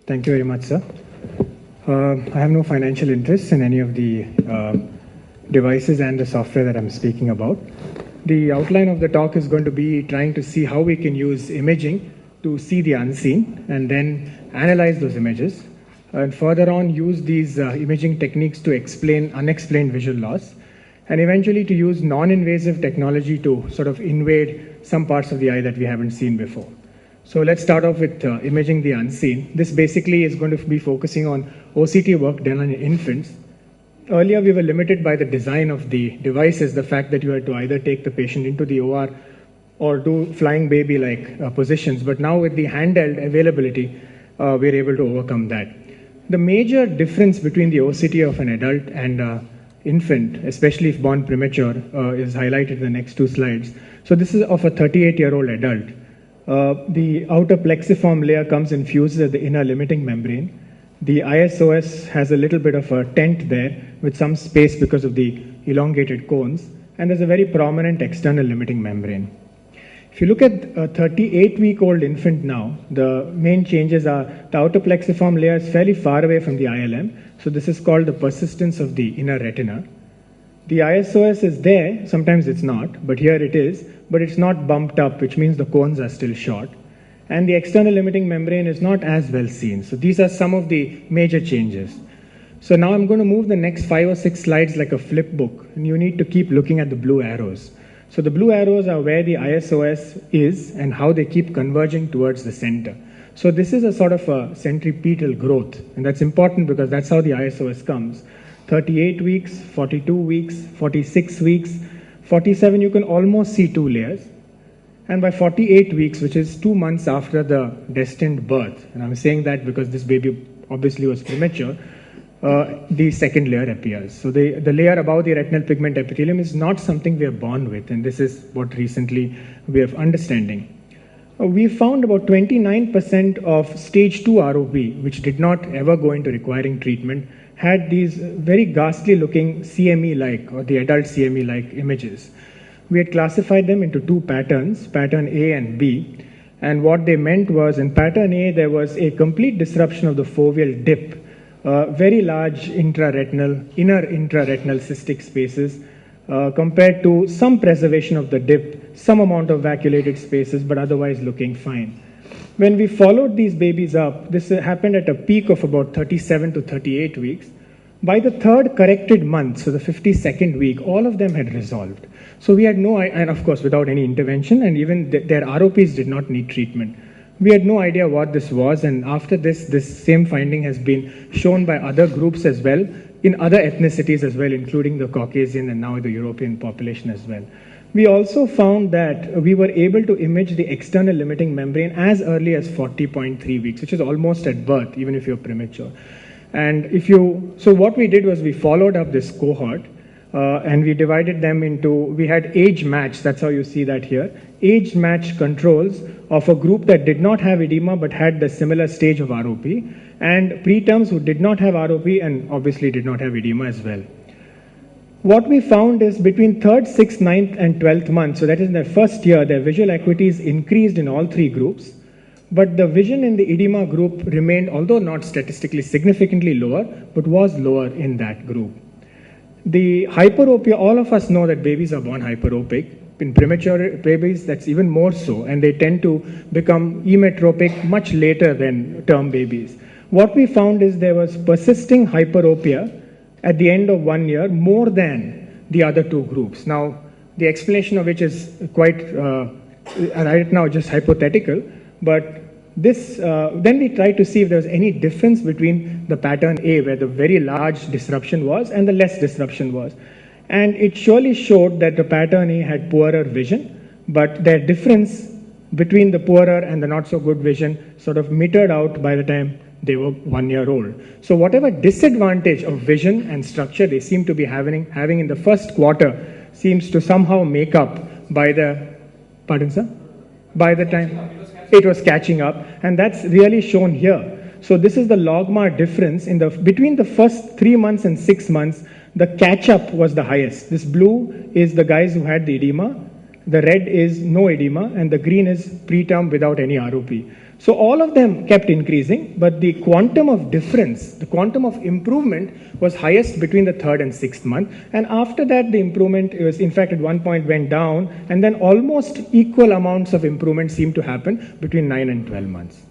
Thank you very much, sir. I have no financial interest in any of the devices and the software that I'm speaking about. The outline of the talk is going to be trying to see how we can use imaging to see the unseen and then analyze those images. And further on, use these imaging techniques to explain unexplained visual loss, and eventually to use non-invasive technology to sort of invade some parts of the eye that we haven't seen before. So let's start off with imaging the unseen. This basically is going to be focusing on OCT work done on infants. Earlier, we were limited by the design of the devices, the fact that you had to either take the patient into the OR or do flying baby-like positions. But now with the handheld availability, we're able to overcome that. The major difference between the OCT of an adult and infant, especially if born premature, is highlighted in the next two slides. So this is of a 38-year-old adult. The outer plexiform layer comes and fuses at the inner limiting membrane. The ISOS has a little bit of a tent there with some space because of the elongated cones, and there's a very prominent external limiting membrane. If you look at a 38-week-old infant now, the main changes are the outer plexiform layer is fairly far away from the ILM, so this is called the persistence of the inner retina. The ISOS is there, sometimes it's not, but here it is, but it's not bumped up, which means the cones are still short. And the external limiting membrane is not as well seen. So these are some of the major changes. So now I'm going to move the next 5 or 6 slides like a flip book, and you need to keep looking at the blue arrows. So the blue arrows are where the ISOS is and how they keep converging towards the center. So this is a sort of a centripetal growth, and that's important because that's how the ISOS comes. 38 weeks, 42 weeks, 46 weeks, 47, you can almost see 2 layers. And by 48 weeks, which is 2 months after the destined birth, and I'm saying that because this baby obviously was premature, the second layer appears. So the layer above the retinal pigment epithelium is not something we are born with, and this is what recently we have understanding. We found about 29% of stage 2 ROP, which did not ever go into requiring treatment, had these very ghastly looking CME-like or the adult CME-like images. We had classified them into 2 patterns, pattern A and B. And what they meant was in pattern A, there was a complete disruption of the foveal dip, very large inner intraretinal cystic spaces, compared to some preservation of the dip, some amount of vacuolated spaces, but otherwise looking fine. When we followed these babies up, this happened at a peak of about 37 to 38 weeks. By the 3rd corrected month, so the 52nd week, all of them had resolved. So we had no, and of course without any intervention, and even their ROPs did not need treatment. We had no idea what this was, and after this same finding has been shown by other groups as well, in other ethnicities as well, including the Caucasian and now the European population as well. We also found that we were able to image the external limiting membrane as early as 40.3 weeks, which is almost at birth, even if you're premature. And so what we did was we followed up this cohort, and we divided them into, we had age match, that's how you see that here, age match controls of a group that did not have edema but had the similar stage of ROP, and preterms who did not have ROP and obviously did not have edema as well. What we found is between 3rd, 6th, 9th, and 12th month, so that is in their first year, their visual acuities increased in all 3 groups, but the vision in the edema group remained, although not statistically significantly lower, but was lower in that group. The hyperopia, all of us know that babies are born hyperopic. In premature babies, that's even more so, and they tend to become emetropic much later than term babies. What we found is there was persisting hyperopia at the end of 1 year more than the other 2 groups. Now, the explanation of which is quite, right now, just hypothetical, but then we tried to see if there was any difference between the pattern A, where the very large disruption was, and the less disruption was. And it surely showed that the pattern A had poorer vision, but their difference between the poorer and the not so good vision sort of metered out by the time they were 1 year old. So whatever disadvantage of vision and structure they seem to be having in the first quarter seems to somehow make up by the, pardon sir? By the time it was catching up, and that's really shown here. So this is the logMAR difference between the first 3 months and 6 months. The catch-up was the highest. This blue is the guys who had the edema, the red is no edema, and the green is preterm without any ROP. So all of them kept increasing, but the quantum of difference, the quantum of improvement was highest between the 3rd and 6th month. And after that, the improvement was, in fact, at one point went down, and then almost equal amounts of improvement seemed to happen between 9 and 12 months.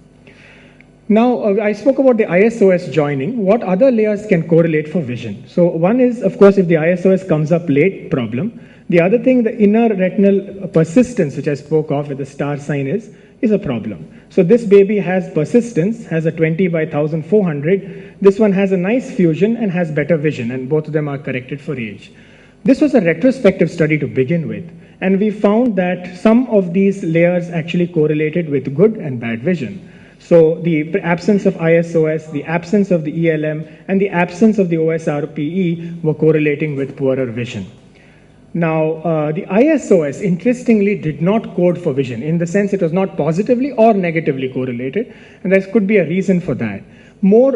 Now, I spoke about the ISOS joining. What other layers can correlate for vision? So one is, of course, if the ISOS comes up late, problem. The other thing, the inner retinal persistence, which I spoke of, where the star sign is a problem. So this baby has persistence, has a 20 by 1400. This one has a nice fusion and has better vision, and both of them are corrected for age. This was a retrospective study to begin with, and we found that some of these layers actually correlated with good and bad vision. So the absence of ISOS, the absence of the ELM, and the absence of the OSRPE were correlating with poorer vision. Now, the ISOS, interestingly, did not code for vision, in the sense it was not positively or negatively correlated, and there could be a reason for that. More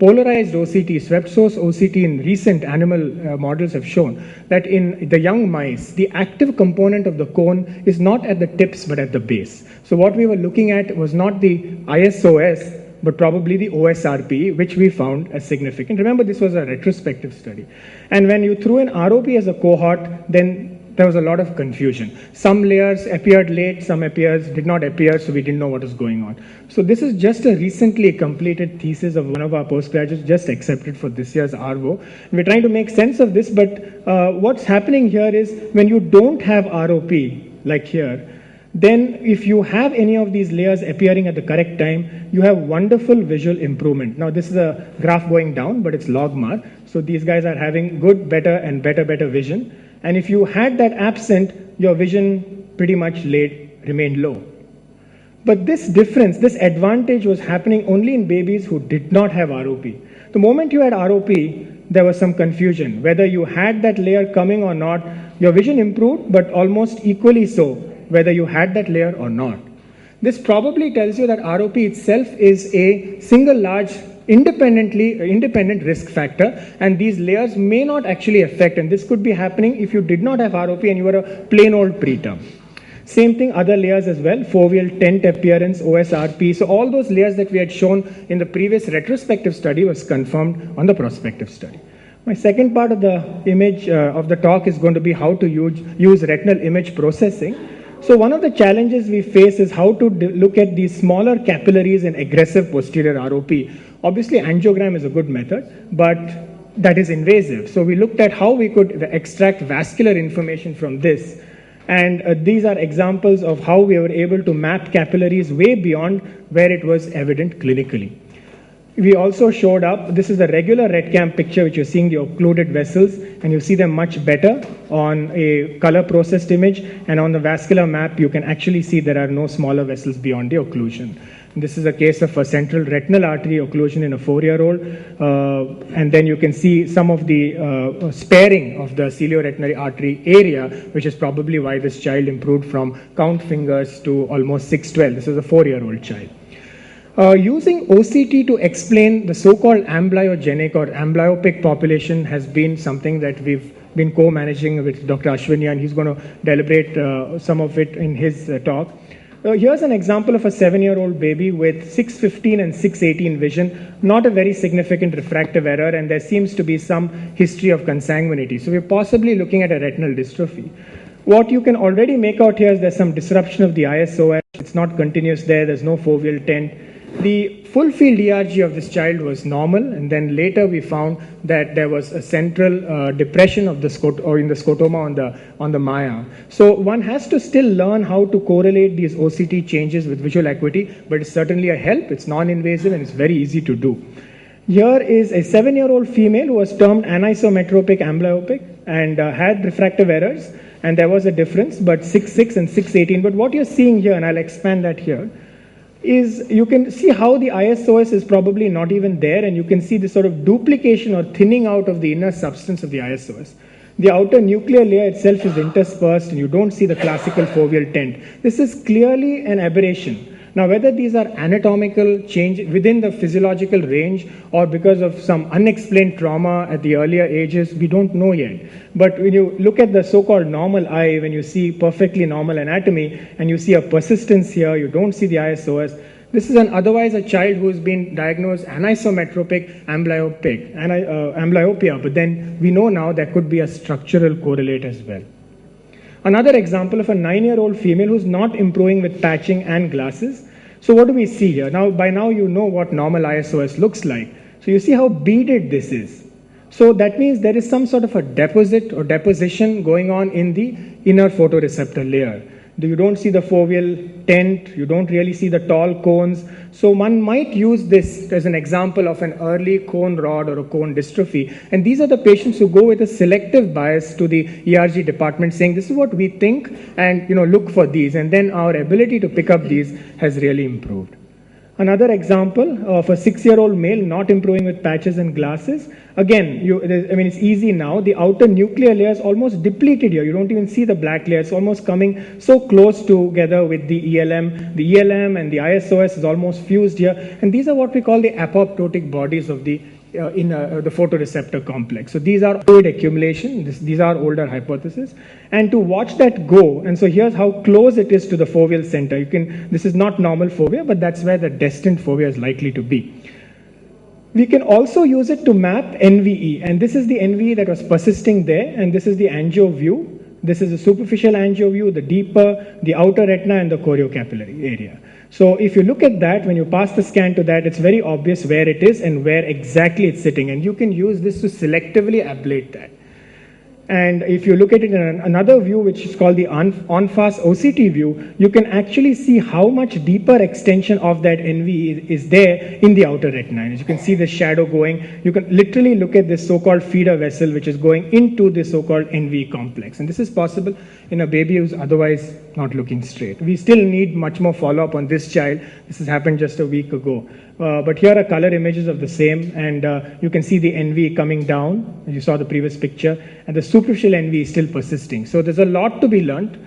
polarized OCT, swept source OCT in recent animal models have shown that in the young mice, the active component of the cone is not at the tips but at the base. So what we were looking at was not the ISOS, but probably the OSRP, which we found as significant. Remember, this was a retrospective study. And when you threw in ROP as a cohort, then there was a lot of confusion. Some layers appeared late, some layers did not appear, so we didn't know what was going on. So this is just a recently completed thesis of one of our postgraduates, just accepted for this year's ARVO. And we're trying to make sense of this, but what's happening here is when you don't have ROP, like here, then if you have any of these layers appearing at the correct time, you have wonderful visual improvement. Now this is a graph going down, but it's logmar. So these guys are having good, better, and better vision. And if you had that absent, your vision pretty much remained low. But this difference, this advantage was happening only in babies who did not have ROP. The moment you had ROP, there was some confusion. Whether you had that layer coming or not, your vision improved, but almost equally so, whether you had that layer or not. This probably tells you that ROP itself is a single large independent risk factor, and these layers may not actually affect, and this could be happening if you did not have ROP and you were a plain old preterm. Same thing, other layers as well, foveal tent appearance, OSRP. So all those layers that we had shown in the previous retrospective study was confirmed on the prospective study. My second part of the image of the talk is going to be how to use retinal image processing. So one of the challenges we face is how to look at these smaller capillaries in aggressive posterior ROP. Obviously, angiogram is a good method, but that is invasive. So we looked at how we could extract vascular information from this. And these are examples of how we were able to map capillaries way beyond where it was evident clinically. We also showed up, this is the regular RETCAM picture, which you're seeing the occluded vessels, and you see them much better on a color processed image, and on the vascular map, you can actually see there are no smaller vessels beyond the occlusion. This is a case of a central retinal artery occlusion in a 4-year-old, and then you can see some of the sparing of the cilioretinal artery area, which is probably why this child improved from count fingers to almost 612. This is a 4-year-old child. Using OCT to explain the so-called amblyogenic or amblyopic population has been something that we've been co-managing with Dr. Ashwini, and he's going to deliberate some of it in his talk. Here's an example of a 7-year-old baby with 615 and 618 vision, not a very significant refractive error, and there seems to be some history of consanguinity. So we're possibly looking at a retinal dystrophy. What you can already make out here is there's some disruption of the ISOS. It's not continuous there. There's no foveal tent. The full field ERG of this child was normal, and then later we found that there was a central depression of the scotoma on the Maya. So one has to still learn how to correlate these OCT changes with visual acuity, but it's certainly a help. It's non-invasive and it's very easy to do. Here is a 7-year-old female who was termed anisometropic amblyopic and had refractive errors, and there was a difference, but 6.6 and 6.18. But what you're seeing here, and I'll expand that here, is you can see how the ISOS is probably not even there, and you can see the sort of duplication or thinning out of the inner substance of the ISOS. The outer nuclear layer itself is interspersed, and you don't see the classical foveal tent. This is clearly an aberration. Now, whether these are anatomical change within the physiological range or because of some unexplained trauma at the earlier ages, we don't know yet. But when you look at the so-called normal eye, when you see perfectly normal anatomy and you see a persistence here, you don't see the ISOS, This is otherwise a child who has been diagnosed anisometropic amblyopia, but then we know now there could be a structural correlate as well. Another example of a 9-year-old female who's not improving with patching and glasses. So what do we see here? Now, by now you know what normal ISOS looks like. So you see how beaded this is. So that means there is some sort of a deposit or deposition going on in the inner photoreceptor layer. You don't see the foveal tent, you don't really see the tall cones. So one might use this as an example of an early cone rod or a cone dystrophy. And these are the patients who go with a selective bias to the ERG department saying this is what we think and look for these. And then our ability to pick up these has really improved. Another example of a 6-year-old male not improving with patches and glasses. Again, it's easy now. The outer nuclear layer is almost depleted here. You don't even see the black layer. It's almost coming so close together with the ELM. The ELM and the ISOS is almost fused here. And these are what we call the apoptotic bodies of the the photoreceptor complex. So these are fluid accumulation. These are older hypotheses. And to watch that go, and so here's how close it is to the foveal center. This is not normal fovea, but that's where the destined fovea is likely to be. We can also use it to map NVE, and this is the NVE that was persisting there, and this is the angio view. This is the superficial angio view, the deeper, the outer retina, and the choriocapillary area. So if you look at that, when you pass the scan to that, it's very obvious where it is and where exactly it's sitting, and you can use this to selectively ablate that. And if you look at it in another view, which is called the on-fast OCT view, you can actually see how much deeper extension of that NV is there in the outer retina. And as you can see the shadow going, you can literally look at this so-called feeder vessel, which is going into the so-called NV complex. And this is possible in a baby who's otherwise not looking straight. We still need much more follow-up on this child. This has happened just a week ago. But here are color images of the same, and you can see the NV coming down. You saw the previous picture, and the superficial NV is still persisting. So there's a lot to be learned.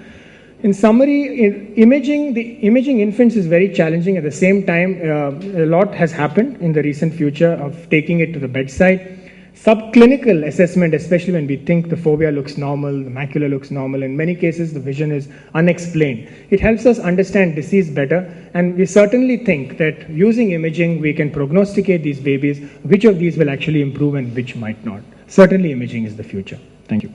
In summary, imaging infants is very challenging. At the same time, a lot has happened in the recent future of taking it to the bedside. Subclinical assessment, especially when we think the fovea looks normal, the macula looks normal, in many cases the vision is unexplained. It helps us understand disease better, and we certainly think that using imaging we can prognosticate these babies, which of these will actually improve and which might not. Certainly imaging is the future. Thank you.